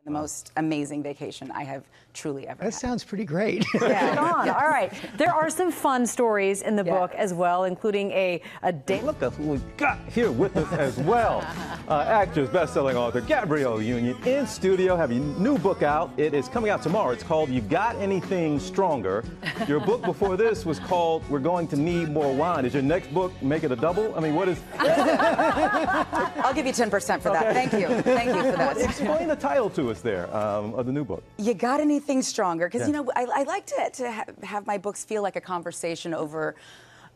The most amazing vacation I have truly ever had. That sounds pretty great. Yeah. All right. There are some fun stories in the book as well, including a date. Look at who we got here with us as well. Actress, best-selling author Gabrielle Union in studio, have your new book out. It is coming out tomorrow. It's called You Got Anything Stronger. Your book before this was called We're Going to Need More Wine. Is your next book make it a double? I mean, what is... I'll give you 10% for that. Thank you. Thank you for that. Explain the title to us there of the new book. You Got Anything Stronger? Because, you know, I like to have my books feel like a conversation over,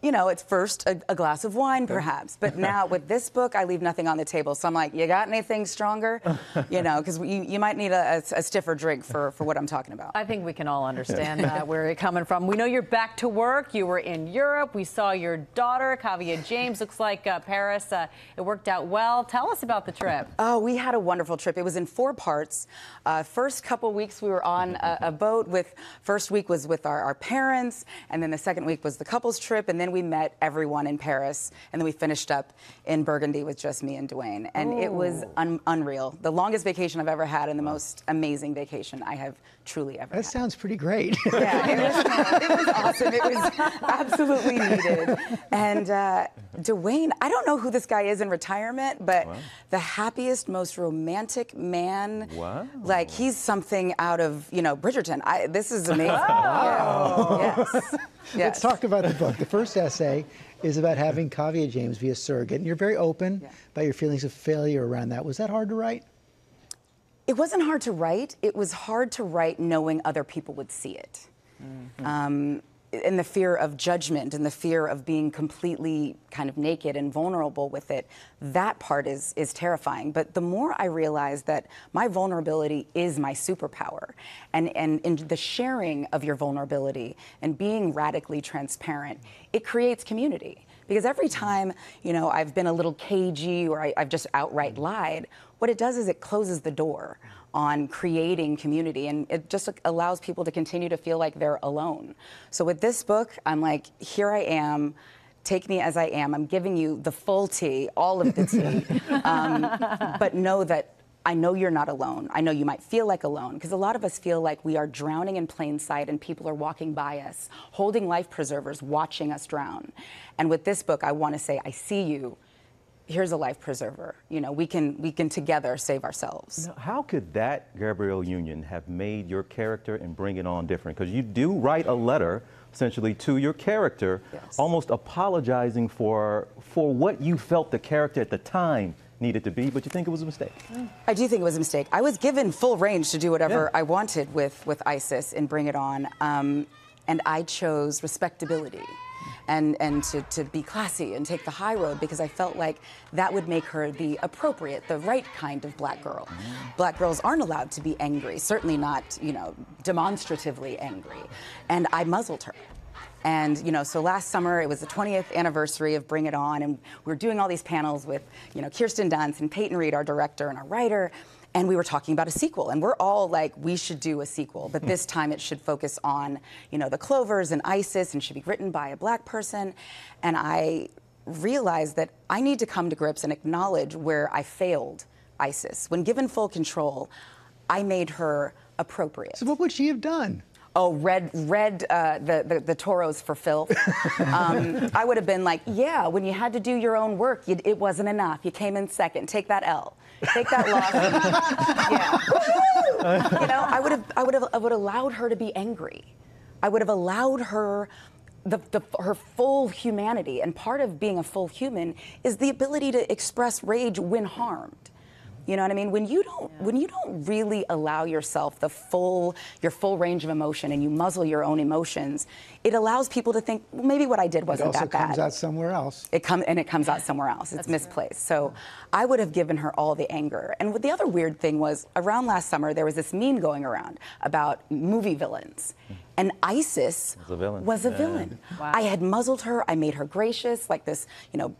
you know, it's first a glass of wine, perhaps. But now with this book, I leave nothing on the table. So I'm like, you got anything stronger? You know, because you might need a stiffer drink for what I'm talking about. I think we can all understand where you're coming from. We know you're back to work. You were in Europe. We saw your daughter, Kavya James. Looks like Paris. It worked out well. Tell us about the trip. Oh, we had a wonderful trip. It was in 4 parts. First couple weeks we were on a boat. First week was with our parents, and then the second week was the couples trip, and then we met everyone in Paris, and then we finished up in Burgundy with just me and Dwayne, and it was unreal. The longest vacation I've ever had, and the most amazing vacation I have truly ever had. That sounds pretty great. Yeah, it was awesome. It was absolutely needed. And Dwayne, I don't know who this guy is in retirement, but the happiest, most romantic man. Wow. Like, he's something out of, you know, Bridgerton. This is amazing. Wow. Yeah. Yes. Let's talk about the book. The first essay is about having Kavya James be a surrogate, and you're very open about your feelings of failure around that. Was that hard to write? It wasn't hard to write. It was hard to write knowing other people would see it. And the fear of judgment and the fear of being completely kind of naked and vulnerable with it, that part is terrifying. But the more I realized that my vulnerability is my superpower, and in the sharing of your vulnerability and being radically transparent, it creates community. Because every time, you know, I've been a little cagey or I've just outright lied, what it does is it closes the door on creating community, and it just allows people to continue to feel like they're alone. So with this book, I'm like, here I am, take me as I am. I'm giving you the full tea, all of the tea, but know that I know you're not alone. I know you might feel like alone, because a lot of us feel like we are drowning in plain sight and people are walking by us, holding life preservers, watching us drown. And with this book, I want to say, I see you. Here's a life preserver. You know, we can together save ourselves. Now, how could that Gabrielle Union have made your character and Bring It On different? Because you do write a letter, essentially, to your character, almost apologizing for what you felt the character at the time needed to be, but you think it was a mistake? I do think it was a mistake. I was given full range to do whatever I wanted with Isis in Bring It On, and I chose respectability. And to be classy and take the high road, because I felt like that would make her the appropriate, the right kind of black girl. Black girls aren't allowed to be angry, certainly not, you know, demonstratively angry. And I muzzled her. And, you know, so last summer, it was the 20th anniversary of Bring It On, and we were doing all these panels with, you know, Kirsten Dunst and Peyton Reed, our director and our writer, and we were talking about a sequel, and we're all like, we should do a sequel, but this time it should focus on, you know, the Clovers and Isis, and should be written by a black person. And I realized that I need to come to grips and acknowledge where I failed Isis. When given full control, I made her appropriate. So what would she have done? Oh, read the Toros for filth. I would have been like, yeah, when you had to do your own work, it wasn't enough. You came in second. Take that L. Take that loss. You know, I would have allowed her to be angry. I would have allowed her her full humanity. And part of being a full human is the ability to express rage when harmed. You know what I mean? When you don't really allow yourself your full range of emotion, and you muzzle your own emotions, it allows people to think, well, maybe what I did wasn't that bad. It also comes out somewhere else. It comes out somewhere else. It's misplaced. So I would have given her all the anger. And the other weird thing was, around last summer, there was this meme going around about movie villains. And Isis was a villain. Wow. I had muzzled her. I made her gracious, like this, you know,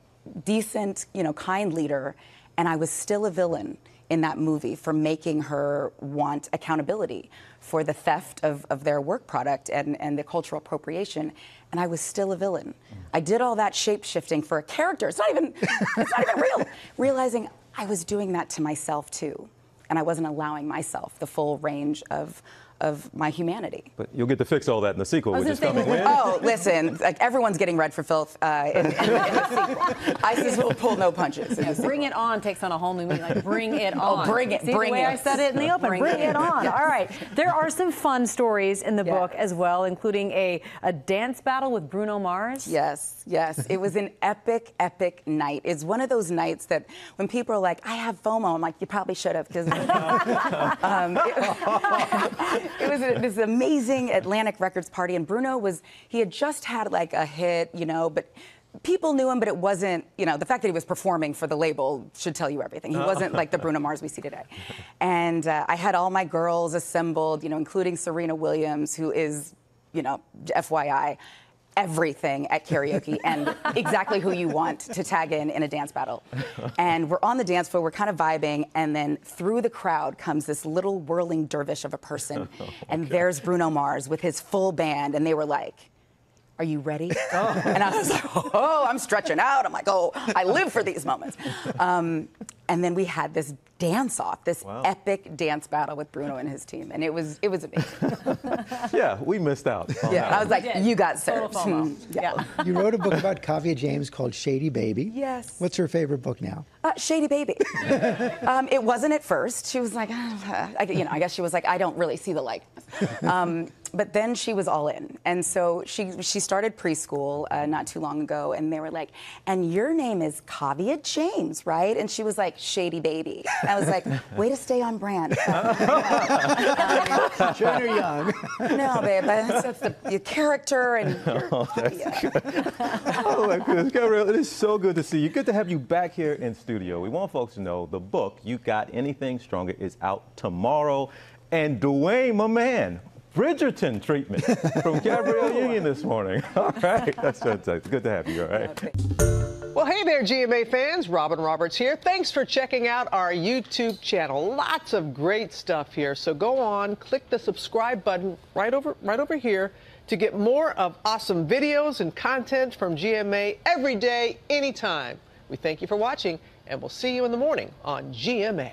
decent, you know, kind leader. And I was still a villain in that movie for making her want accountability for the theft of their work product and the cultural appropriation. And I was still a villain. I did all that shape-shifting for a character. It's not even real. Realizing I was doing that to myself too. and I wasn't allowing myself the full range of my humanity. But you'll get to fix all that in the sequel, which is coming when? Oh, listen, like everyone's getting read for filth in the sequel. ISIS will pull no punches. Bring it on takes on a whole new meaning. Like, bring it on. Oh, bring it, See bring the way it. I said it in the open. Bring it on. All right. There are some fun stories in the book as well, including a dance battle with Bruno Mars. Yes, yes. It was an epic, epic night. It's one of those nights that when people are like, I have FOMO, I'm like, you probably should have, because it was this amazing Atlantic Records party, and Bruno he had just had like a hit, you know, but people knew him, but it wasn't, you know, the fact that he was performing for the label should tell you everything. He wasn't like the Bruno Mars we see today. And I had all my girls assembled, you know, including Serena Williams, who is, you know, FYI, everything at karaoke and exactly who you want to tag in a dance battle. And we're on the dance floor, we're kind of vibing, and then through the crowd comes this little whirling dervish of a person, and there's Bruno Mars with his full band, and they were like, are you ready? And I was like, oh, I'm stretching out. I'm like, oh, I live for these moments. And then we had this dance-off, this epic dance battle with Bruno and his team, and it was amazing. Yeah, we missed out. Yeah, I was like, you got served. Yeah. You wrote a book about Kavya James called Shady Baby. Yes. What's her favorite book now? Shady Baby. It wasn't at first. She was like, I guess she was like, I don't really see the likeness. But then she was all in. And so she started preschool not too long ago, and they were like, and your name is Kavya James, right? And she was like, Shady Baby. And I was like, way to stay on brand. Showing her young. No, babe, that's your character and your Oh my goodness, Gabrielle, it is so good to see you. Good to have you back here in studio. We want folks to know the book, You Got Anything Stronger, is out tomorrow. And Dwayne, my man, Bridgerton treatment from Gabrielle Union this morning. All right, that's fantastic. Good to have you, all right? Well, hey there, GMA fans. Robin Roberts here. Thanks for checking out our YouTube channel. Lots of great stuff here. So go on, click the subscribe button right over here to get more of awesome videos and content from GMA every day, anytime. We thank you for watching, and we'll see you in the morning on GMA.